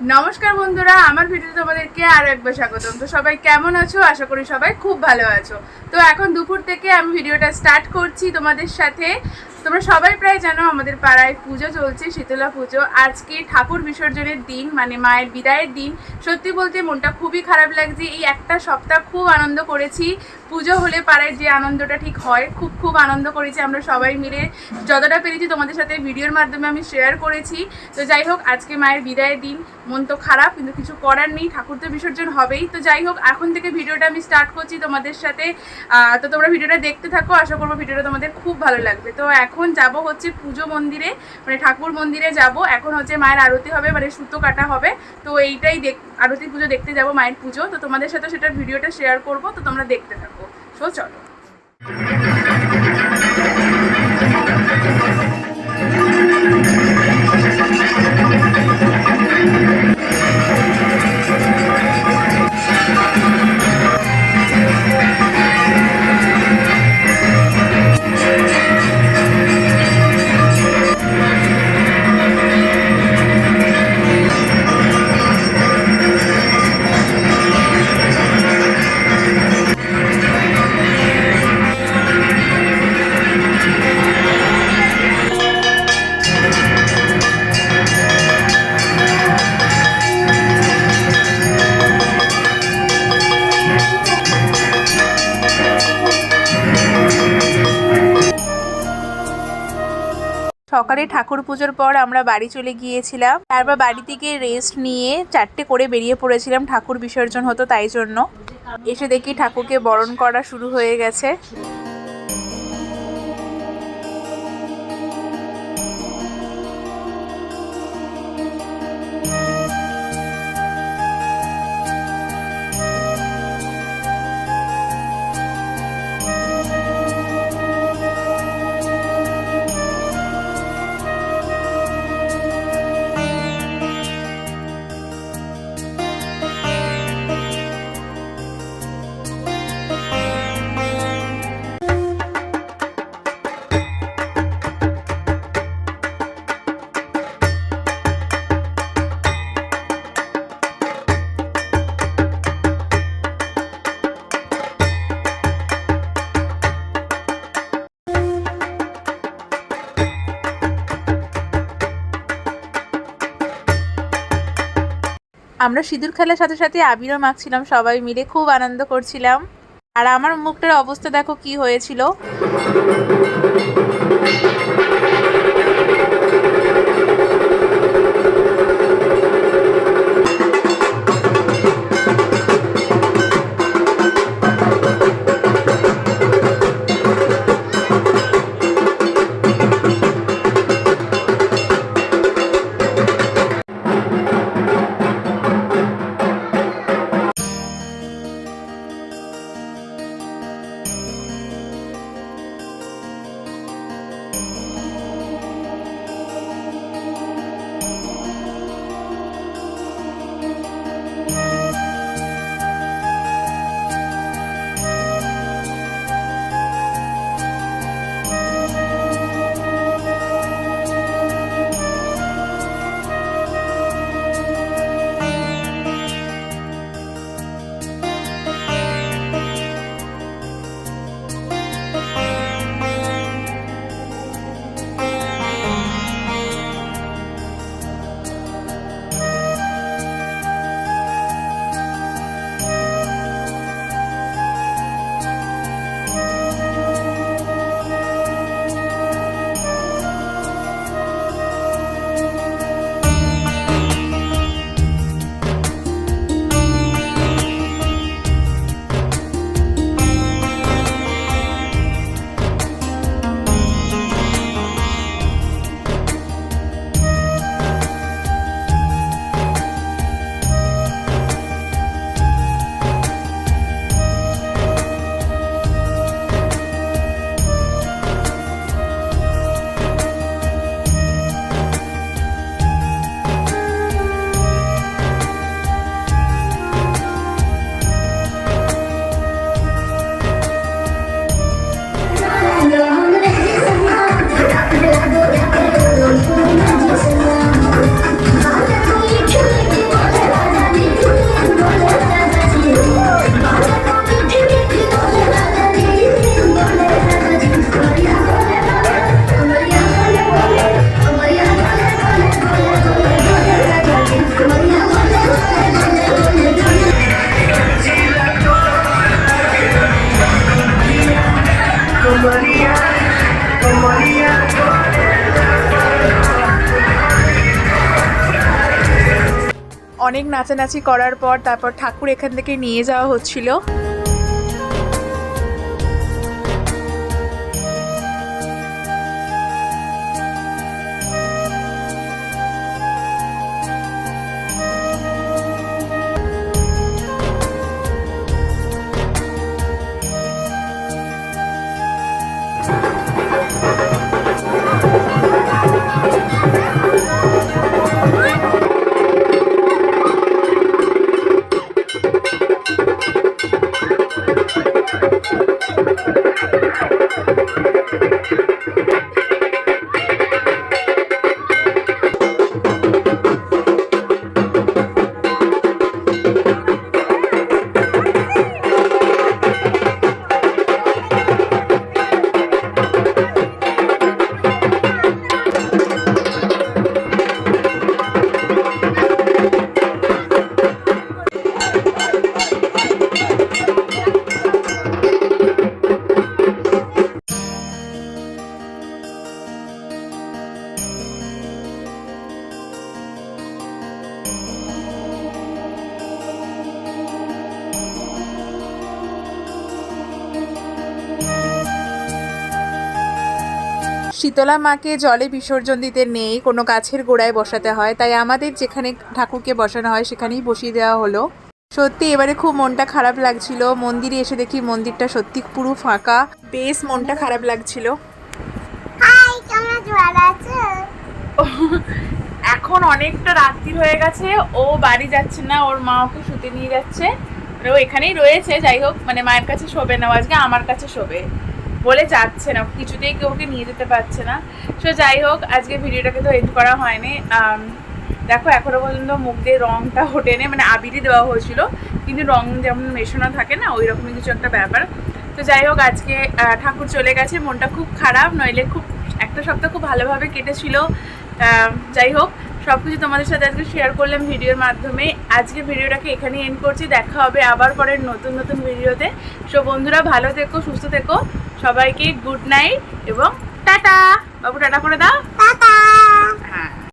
নমস্কার বন্ধুরা, আমার ভিডিওতে তোমাদেরকে আরো একবার স্বাগতম। তো সবাই কেমন আছো? আশা করি সবাই খুব ভালো আছো। তো এখন দুপুর থেকে আমি ভিডিওটা স্টার্ট করছি তোমাদের সাথে। তোমরা সবাই প্রায় জানো আমাদের পাড়ায় পুজো চলছে, শীতলা পুজো। আজকে ঠাকুর বিসর্জনের দিন, মানে মায়ের বিদায়ের দিন। সত্যি বলতে মনটা খুবই খারাপ লাগছে। এই একটা সপ্তাহ খুব আনন্দ করেছি। পুজো হলে পাড়ায় যে আনন্দটা ঠিক হয়, খুব খুব আনন্দ করেছি আমরা সবাই মিলে। যতটা পেরেছি তোমাদের সাথে ভিডিওর মাধ্যমে আমি শেয়ার করেছি। তো যাই হোক, আজকে মায়ের বিদায়ের দিন, মন তো খারাপ কিন্তু কিছু করার নেই, ঠাকুর তো বিসর্জন হবেই। তো যাই হোক, এখন থেকে ভিডিওটা আমি স্টার্ট করছি তোমাদের সাথে। তো তোমরা ভিডিওটা দেখতে থাকো, আশা করবো ভিডিওটা তোমাদের খুব ভালো লাগবে। তো এখন যাব হচ্ছে পুজো মন্দিরে, মানে ঠাকুর মন্দিরে যাব। এখন হচ্ছে মায়ের আরতি হবে, মানে সুতো কাটা হবে। তো এইটাই আরতি পুজো দেখতে যাব, মায়ের পুজো। তো তোমাদের সাথে সেটার ভিডিওটা শেয়ার করবো, তো তোমরা দেখতে থাকো। তো চলো। সকালে ঠাকুর পুজোর পর আমরা বাড়ি চলে গিয়েছিলাম। তারপর বাড়ি থেকে রেস্ট নিয়ে 4টে করে বেরিয়ে পড়েছিলাম, ঠাকুর বিসর্জন হতো তাই জন্য। এসে দেখি ঠাকুরকে বরণ করা শুরু হয়ে গেছে। আমরা সিঁদুর খেলার সাথে সাথে আবিরও মাখছিলাম, সবাই মিলে খুব আনন্দ করছিলাম। আর আমার মুখটার অবস্থা দেখো কি হয়েছিল। অনেক নাচানাচি করার পর তারপর ঠাকুর এখান থেকে নিয়ে যাওয়া হচ্ছিল। শীতলা মাকে জলে বিসর্জন দিতে নেই, কোনো গাছের গোড়ায় বসাতে হয়, তাই আমাদের যেখানে ঠাকুরকে বসানো হয় সেখানেই বসিয়ে দেওয়া হলো। সত্যি এবারে খুব মনটা খারাপ লাগছিল। মন্দিরে এসে দেখি মন্দিরটা সত্যি পুরো ফাঁকা, বেশ মনটা খারাপ লাগছিল। এখন অনেকটা রাত্রি হয়ে গেছে, ও বাড়ি যাচ্ছে না, ওর মা ওকে শুতে নিয়ে যাচ্ছে, ও এখানেই রয়েছে। যাই হোক, মানে মায়ের কাছে শোবে না, আজকে আমার কাছে শোবে বলে যাচ্ছে না, কিছুতেই কেউ ওকে নিয়ে যেতে পারছে না। সো যাই হোক, আজকে ভিডিওটাকে তো এডিট করা হয়নি। দেখো এখনো পর্যন্ত মুখ দিয়ে রঙটা ওঠেনি, মানে আবিরই দেওয়া হয়েছিল, কিন্তু রং যেমন মেশানো থাকে না, ওই রকমই কিছু একটা ব্যাপার। তো যাই হোক, আজকে ঠাকুর চলে গেছে, মনটা খুব খারাপ, নইলে খুব একটা সপ্তাহ খুব ভালোভাবে কেটেছিল। যাই হোক, সব কিছু তোমাদের সাথে আজকে শেয়ার করলাম ভিডিওর মাধ্যমে। আজকে ভিডিওটাকে এখানেই এন্ড করছি, দেখা হবে আবার পরের নতুন নতুন ভিডিওতে। সো বন্ধুরা, ভালো থেকো, সুস্থ থেকো, সবাইকে গুড নাইট এবং টাটা। বাবু টাটা করে দাও।